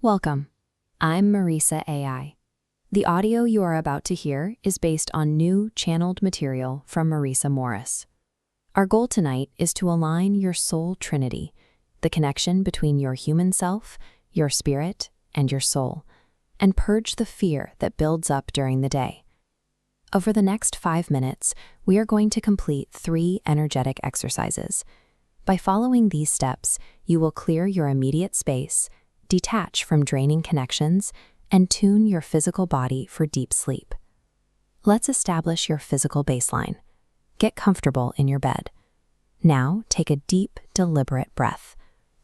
Welcome. I'm Marisa AI. The audio you are about to hear is based on new channeled material from Marisa Morris. Our goal tonight is to align your soul trinity, the connection between your human self, your spirit, and your soul, and purge the fear that builds up during the day. Over the next 5 minutes, we are going to complete 3 energetic exercises. By following these steps, you will clear your immediate space, detach from draining connections, and tune your physical body for deep sleep. Let's establish your physical baseline. Get comfortable in your bed. Now, take a deep, deliberate breath.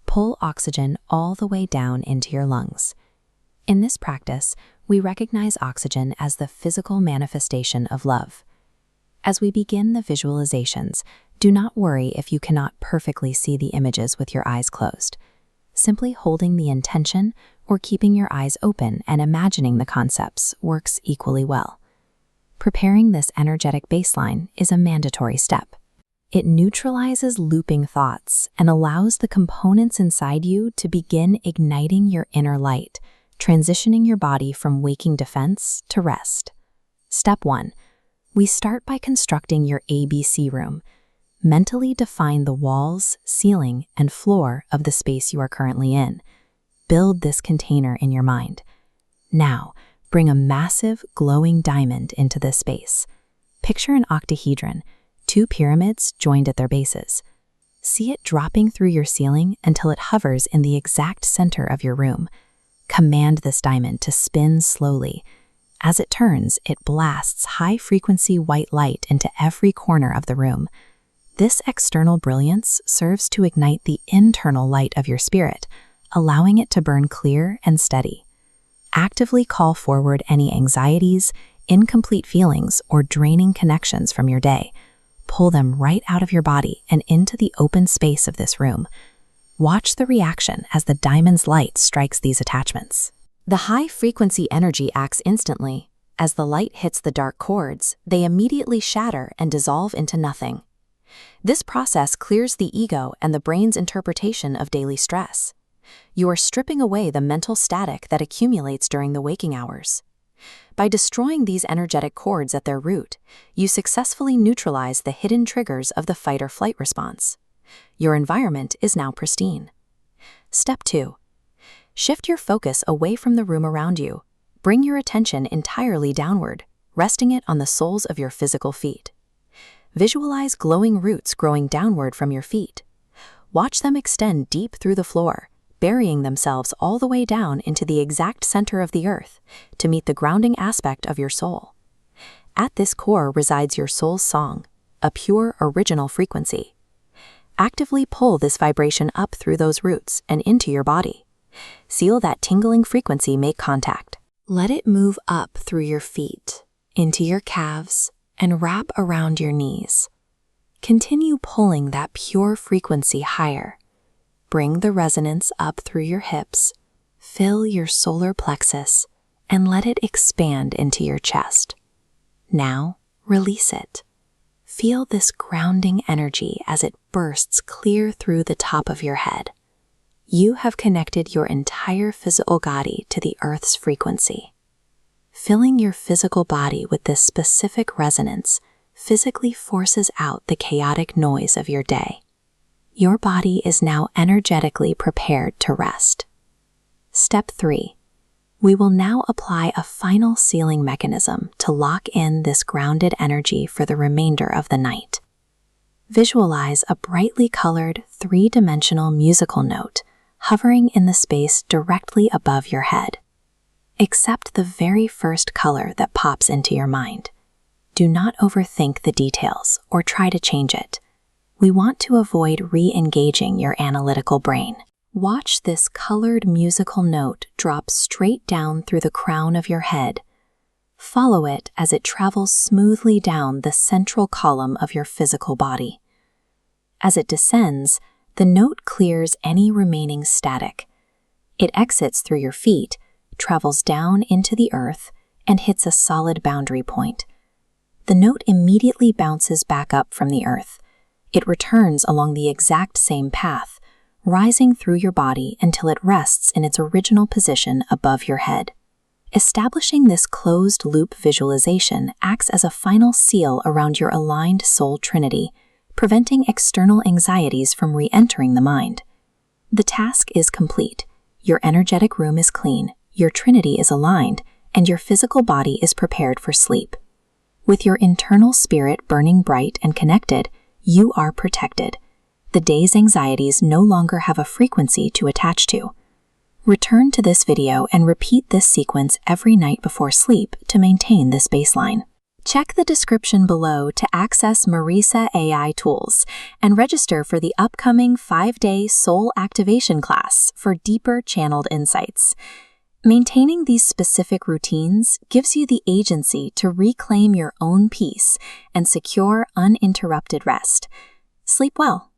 Pull oxygen all the way down into your lungs. In this practice, we recognize oxygen as the physical manifestation of love. As we begin the visualizations, do not worry if you cannot perfectly see the images with your eyes closed. Simply holding the intention or keeping your eyes open and imagining the concepts works equally well. Preparing this energetic baseline is a mandatory step. It neutralizes looping thoughts and allows the components inside you to begin igniting your inner light, transitioning your body from waking defense to rest. Step 1. We start by constructing your ABC room. Mentally define the walls, ceiling, and floor of the space you are currently in. Build this container in your mind. Now, bring a massive, glowing diamond into this space. Picture an octahedron, 2 pyramids joined at their bases. See it dropping through your ceiling until it hovers in the exact center of your room. Command this diamond to spin slowly. As it turns, it blasts high-frequency white light into every corner of the room. This external brilliance serves to ignite the internal light of your spirit, allowing it to burn clear and steady. Actively call forward any anxieties, incomplete feelings, or draining connections from your day. Pull them right out of your body and into the open space of this room. Watch the reaction as the diamond's light strikes these attachments. The high-frequency energy acts instantly. As the light hits the dark cords, they immediately shatter and dissolve into nothing. This process clears the ego and the brain's interpretation of daily stress. You are stripping away the mental static that accumulates during the waking hours. By destroying these energetic cords at their root, you successfully neutralize the hidden triggers of the fight or flight response. Your environment is now pristine. Step 2. Shift your focus away from the room around you. Bring your attention entirely downward, resting it on the soles of your physical feet. Visualize glowing roots growing downward from your feet. Watch them extend deep through the floor, burying themselves all the way down into the exact center of the earth to meet the grounding aspect of your soul. At this core resides your soul's song, a pure original frequency. Actively pull this vibration up through those roots and into your body. Feel that tingling frequency make contact. Let it move up through your feet, into your calves, and wrap around your knees. Continue pulling that pure frequency higher. Bring the resonance up through your hips, fill your solar plexus, and let it expand into your chest. Now, release it. Feel this grounding energy as it bursts clear through the top of your head. You have connected your entire physical body to the Earth's frequency. Filling your physical body with this specific resonance physically forces out the chaotic noise of your day. Your body is now energetically prepared to rest. Step 3. We will now apply a final sealing mechanism to lock in this grounded energy for the remainder of the night. Visualize a brightly colored 3-dimensional musical note hovering in the space directly above your head. Accept the very first color that pops into your mind. Do not overthink the details or try to change it. We want to avoid re-engaging your analytical brain. Watch this colored musical note drop straight down through the crown of your head. Follow it as it travels smoothly down the central column of your physical body. As it descends, the note clears any remaining static. It exits through your feet, travels down into the earth, and hits a solid boundary point. The note immediately bounces back up from the earth. It returns along the exact same path, rising through your body until it rests in its original position above your head. Establishing this closed-loop visualization acts as a final seal around your aligned soul trinity, preventing external anxieties from re-entering the mind. The task is complete. Your energetic room is clean, your trinity is aligned, and your physical body is prepared for sleep. With your internal spirit burning bright and connected, you are protected. The day's anxieties no longer have a frequency to attach to. Return to this video and repeat this sequence every night before sleep to maintain this baseline. Check the description below to access Marisa AI tools and register for the upcoming 5-day soul activation class for deeper channeled insights. Maintaining these specific routines gives you the agency to reclaim your own peace and secure uninterrupted rest. Sleep well.